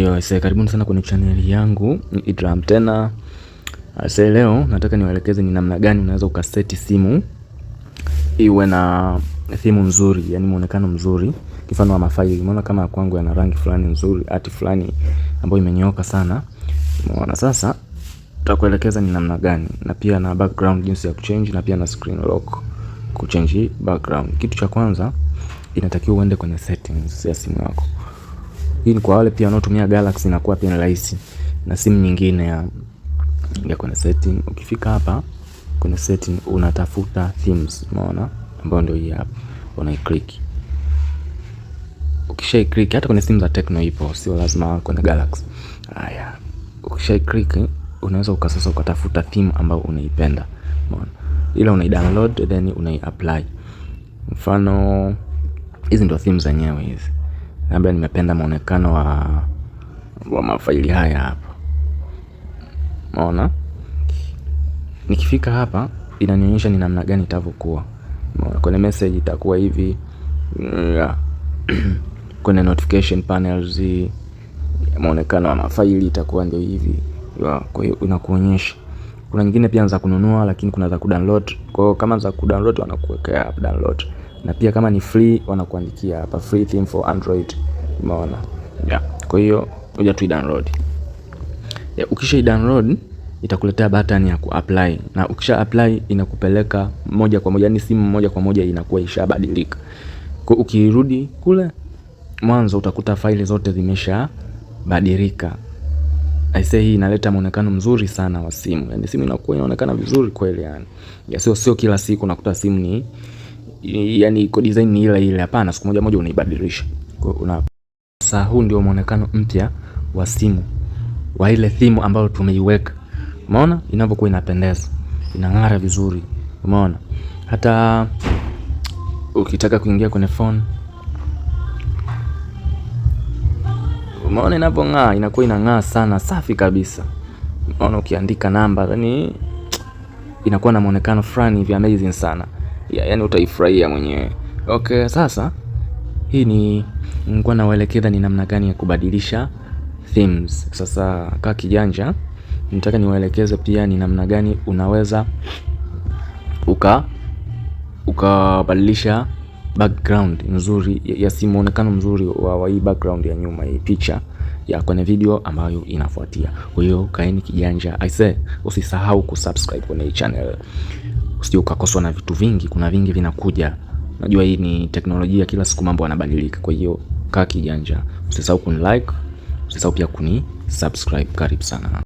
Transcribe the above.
Yo, karibuni sana kwenye channel yangu Idram tena. Leo nataka niwaelekeze ni namna gani unaweza ukaseti simu iwe na theme nzuri, yani muonekano mzuri. Mfano wa mafaili, umeona kama kwangu yana rangi fulani nzuri, art fulani ambayo imenyooka sana. Umeona sasa tutakuelekeza ni namna gani, na pia na background jinsi ya kuchange, na pia na screen lock kuchange background. Kitu cha kwanza inatakiwa uende kwenye settings ya simu yako. Hii ni kwa wale pia wanaotumia Galaxy, inakuwa pia rahisi na simu nyingine ya kwenye setting. Ukifika hapa kwenye setting unatafuta themes, umeona, ambayo ndio hii hapa, unaiclick. Ukishaiclick, hata kwenye simu za Tecno ipo, sio lazima kwenye Galaxy. Haya, ukishaiclick unaweza ukasasa ukatafuta theme ambayo unaipenda, umeona, ila unaidownload then unaiapply. Mfano hizi ndio themes zenyewe hizi. Labda nimependa muonekano wa mafaili haya hapa. Umeona? Nikifika hapa inanionyesha ni namna gani itavyokuwa. Umeona? Kwenye message itakuwa hivi. Kwenye notification panels muonekano wa mafaili itakuwa ndio hivi. Kwa hiyo inakuonyesha. Kuna nyingine pia za kununua, lakini kuna za kudownload. Kwa hiyo kama za kudownload wanakuwekea hapa download. Na pia kama ni free wanakuandikia hapa free theme for Android. Umeona? Kwa hiyo ngoja tu download. Ukisha download itakuletea button ya kuapply, na ukisha apply inakupeleka moja kwa moja, yani simu moja kwa moja inakuwa ishabadilika. Kwa ukirudi kule mwanzo utakuta faili zote zimeshabadilika. Hii inaleta muonekano mzuri sana wa simu. Yani simu inakuwa inaonekana vizuri kweli yani. Sio kila siku unakuta simu ni yani iko design ni ile. Hapana, siku moja moja unaibadilisha. Kwa sasa huu ndio muonekano mpya wa simu wa ile theme ambayo tumeiweka. Umeona inapokuwa inapendeza, inang'ara vizuri. Umeona hata ukitaka kuingia kwenye phone, umeona inapong'aa, inakuwa inang'aa sana, safi kabisa. Umeona ukiandika namba, yani inakuwa na muonekano fulani hivi amazing sana. Yani utaifurahia mwenyewe. Okay, sasa hii ni nilikuwa nawaelekeza ni namna gani ya kubadilisha themes. Sasa kama kijanja nataka niwaelekeze pia ni namna gani unaweza ukabadilisha background nzuri ya simu, muonekano mzuri wa hii background ya nyuma, hii picha ya kwenye video ambayo inafuatia. Kwa hiyo kaeni kijanja. Usisahau kusubscribe kwenye hii channel. Usije ukakoswa na vitu vingi, kuna vingi vinakuja. Najua hii ni teknolojia, kila siku mambo yanabadilika. Kwa hiyo kaa kijanja. Usisahau kunilike, usisahau pia subscribe. Karibu sana.